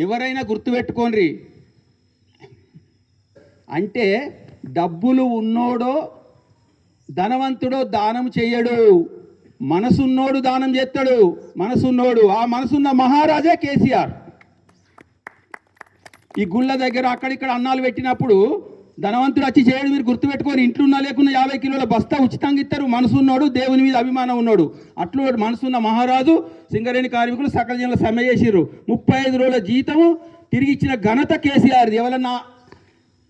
ఎవరైనా గుర్తుపెట్టుకోండి, అంటే డబ్బులు ఉన్నోడో ధనవంతుడో దానం చేయడు, మనసున్నోడు దానం చేస్తాడు. మనసున్నోడు, ఆ మనసున్న మహారాజే కేసీఆర్. ఈ గుళ్ళ దగ్గర అక్కడిక్కడ అన్నాలు పెట్టినప్పుడు ధనవంతుడు వచ్చి చేయడు. మీరు గుర్తుపెట్టుకొని, ఇంట్లో ఉన్నా లేకున్నా 50 కిలోల బస్తా ఉచితంగా ఇస్తారు. మనసున్నోడు, దేవుని మీద అభిమానం ఉన్నాడు. అట్లు మనసున్న మహారాజు. సింగరేణి కార్మికులు సకల జనుల సమ్మె చేసిర్రు. 35 రోజుల జీతము తిరిగి ఇచ్చిన ఘనత కేసీఆర్. ఎవరన్నా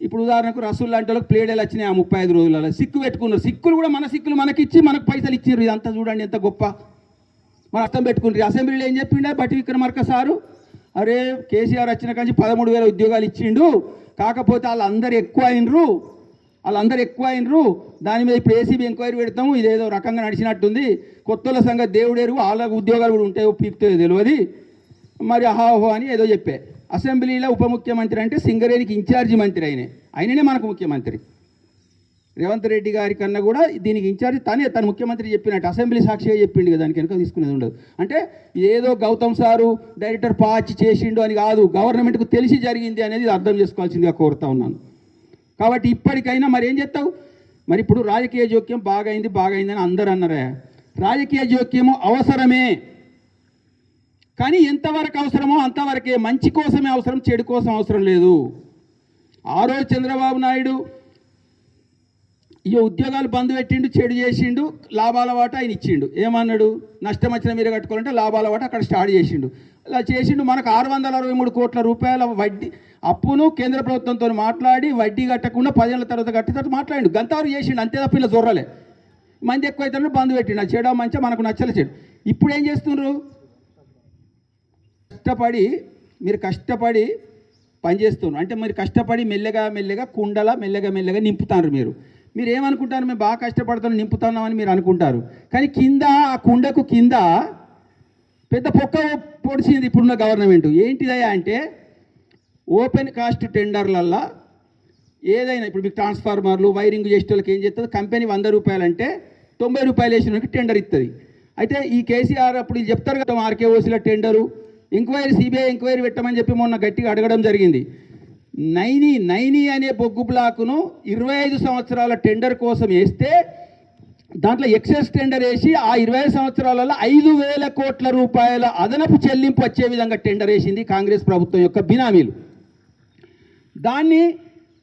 ఇప్పుడు ఉదాహరణకు రసూల్ లాంటి వాళ్ళకి ప్లేడేలు వచ్చినాయి ఆ 35 రోజులలో. సిక్కు పెట్టుకున్నారు. సిక్కులు కూడా మన సిక్కులు మనకిచ్చి మనకు పైసలు ఇచ్చారు. ఇదంతా చూడండి ఎంత గొప్ప. మన అర్థం పెట్టుకుంటారు. అసెంబ్లీలో ఏం చెప్పిండే బట్టి విక్రమార్క సారు, అరే కేసీఆర్ వచ్చిన కానీ 13,000 ఉద్యోగాలు ఇచ్చిండు, కాకపోతే వాళ్ళందరూ ఎక్కువ అయినరు, దాని మీద ఇప్పుడు ఏసీబీ ఎంక్వైరీ పెడతాము, ఇదేదో రకంగా నడిచినట్టుంది, కొత్తల సంగతి దేవుడేరు, వాళ్ళ ఉద్యోగాలు కూడా ఉంటాయో పీక్తే తెలియదు, మరి అహాహో అని ఏదో చెప్పే. అసెంబ్లీలో ఉప ముఖ్యమంత్రి అంటే సింగరేణికి ఇన్ఛార్జి మంత్రి ఆయననే మనకు ముఖ్యమంత్రి. రేవంత్ రెడ్డి గారి కన్నా కూడా దీనికి ఇన్ఛార్జి తన ముఖ్యమంత్రి చెప్పినట్టు అసెంబ్లీ సాక్షిగా చెప్పిండు కదా, దానికి వెనుక తీసుకునేది ఉండదు. అంటే ఏదో గౌతమ్ సారు డైరెక్టర్ పాచి చేసిండు అని కాదు, గవర్నమెంట్కు తెలిసి జరిగింది అనేది అర్థం చేసుకోవాల్సిందిగా కోరుతా ఉన్నాను. కాబట్టి ఇప్పటికైనా మరి ఏం చేస్తావు? మరి ఇప్పుడు రాజకీయ జోక్యం బాగైందని అందరూ అన్నారే. రాజకీయ జోక్యము అవసరమే, కానీ ఎంతవరకు అవసరమో అంతవరకే. మంచి కోసమే అవసరం, చెడు కోసం అవసరం లేదు. ఆ రోజు చంద్రబాబు నాయుడు ఈ ఉద్యోగాలు బంద్ పెట్టిండు, చెడు చేసిండు, లాభాల వాట ఆయన ఇచ్చిండు. ఏమన్నాడు? నష్టం వచ్చిన మీరు కట్టుకోవాలంటే లాభాల వాట అక్కడ స్టార్ట్ చేసిండు. అలా చేసిండు. మనకు 663 కోట్ల రూపాయల వడ్డీ అప్పును కేంద్ర ప్రభుత్వంతో మాట్లాడి వడ్డీ కట్టకుండా 10 ఏళ్ళ తర్వాత కట్టేటట్టు మాట్లాడిండు. గంతవరకు చేసిండు, అంతే తప్ప ఇలా జొర్రలే. మంది ఎక్కువ అయితే బంద్ పెట్టిండు. ఆ చెడు మంచిగా మనకు నచ్చలే చెడు. ఇప్పుడు ఏం చేస్తున్నారు? కష్టపడి పనిచేస్తున్నారు. అంటే మీరు కష్టపడి మెల్లగా కుండల మెల్లగా నింపుతారు. మీరు ఏమనుకుంటారు? మేము బాగా కష్టపడుతున్నాం నింపుతున్నామని మీరు అనుకుంటారు. కానీ కింద ఆ కుండకు కింద పెద్ద పొక్క పొడిచింది ఇప్పుడున్న గవర్నమెంట్. ఏంటిదయ్యా అంటే ఓపెన్ కాస్ట్ టెండర్లల్లో ఏదైనా ఇప్పుడు మీకు ట్రాన్స్ఫార్మర్లు వైరింగ్ చేసే వాళ్ళకి ఏం చేస్తుంది? కంపెనీ 100 రూపాయలు అంటే 90 రూపాయలు వేసినకి టెండర్ ఇస్తుంది. అయితే ఈ కేసీఆర్ అప్పుడు చెప్తారు కదా, ఆర్కేఓసీల టెండరు ఎంక్వైరీ, సిబిఐ ఎంక్వైరీ పెట్టమని చెప్పి మొన్న గట్టిగా అడగడం జరిగింది. నైని అనే బొగ్గు బ్లాకును 25 సంవత్సరాల టెండర్ కోసం వేస్తే దాంట్లో ఎక్సెస్ టెండర్ వేసి ఆ 25 సంవత్సరాలలో 5,000 కోట్ల రూపాయల అదనపు చెల్లింపు వచ్చే విధంగా టెండర్ వేసింది కాంగ్రెస్ ప్రభుత్వం యొక్క బినామీలు. దాన్ని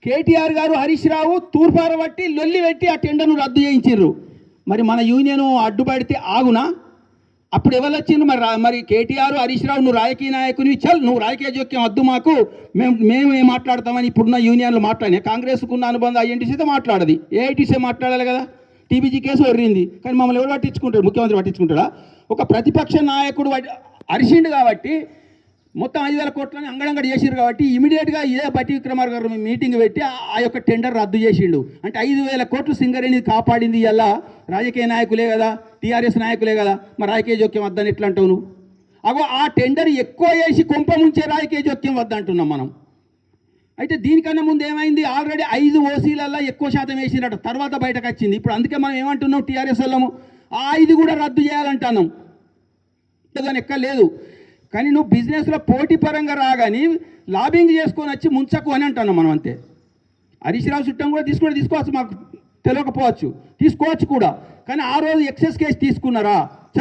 కేటీఆర్ గారు, హరీష్ రావు తూర్పారబట్టి లొల్లి పెట్టి ఆ టెండర్ను రద్దు చేయించారు. మరి మన యూనియన్ అడ్డుపడితే ఆగునా? అప్పుడు ఎవరు వచ్చిండ్రు? మరి కేటీఆర్, హరీష్ రావు, నువ్వు రాజకీయ నాయకుని, నువ్వు రాజకీయ జోక్యం వద్దు మాకు, మేము ఏం మాట్లాడతామని ఇప్పుడున్న యూనియన్లు మాట్లాడినా. కాంగ్రెస్కున్న అనుబంధం ఐఎన్టీసీతో మాట్లాడది, ఏఐటీసీ మాట్లాడాలి కదా. టీబీజీ కేసు వర్రింది, కానీ మమ్మల్ని ఎవరు పట్టించుకుంటాడు? ముఖ్యమంత్రి పట్టించుకుంటాడా? ఒక ప్రతిపక్ష నాయకుడు అరిసిండు కాబట్టి మొత్తం 5,000 కోట్లని అంగడంగడి చేసిరు కాబట్టి ఇమీడియట్గా ఇదే బట్టి విక్రమార్క గారు మీటింగ్ పెట్టి ఆ యొక్క టెండర్ రద్దు చేసిండు. అంటే 5,000 కోట్లు సింగరేణి కాపాడింది ఇలా రాజకీయ నాయకులే కదా, టీఆర్ఎస్ నాయకులే కదా. మరి రాజకీయ జోక్యం వద్దని ఎట్లా అంటావు నువ్వు? అగో ఆ టెండర్ ఎక్కువ వేసి కొంప ముంచే రాజకీయ జోక్యం వద్దంటున్నాం మనం. అయితే దీనికన్నా ముందు ఏమైంది? ఆల్రెడీ 5 ఓసీలలో ఎక్కువ శాతం వేసినట్టు తర్వాత బయటకు వచ్చింది. ఇప్పుడు అందుకే మనం ఏమంటున్నాం టీఆర్ఎస్ వాళ్ళము, ఆ 5 కూడా రద్దు చేయాలంటున్నాం. దాని ఎక్కలేదు. కానీ నువ్వు బిజినెస్లో పోటీ పరంగా రాగాని లాబింగ్ చేసుకొని వచ్చి ముంచకు అని అంటున్నాం మనం. అంతే. హరీష్ రావు చుట్టం కూడా తీసుకోవచ్చు, మాకు తెలియకపోవచ్చు, తీసుకోవచ్చు కూడా. కానీ ఆ రోజు ఎక్సెస్ కేసు తీసుకున్నారా?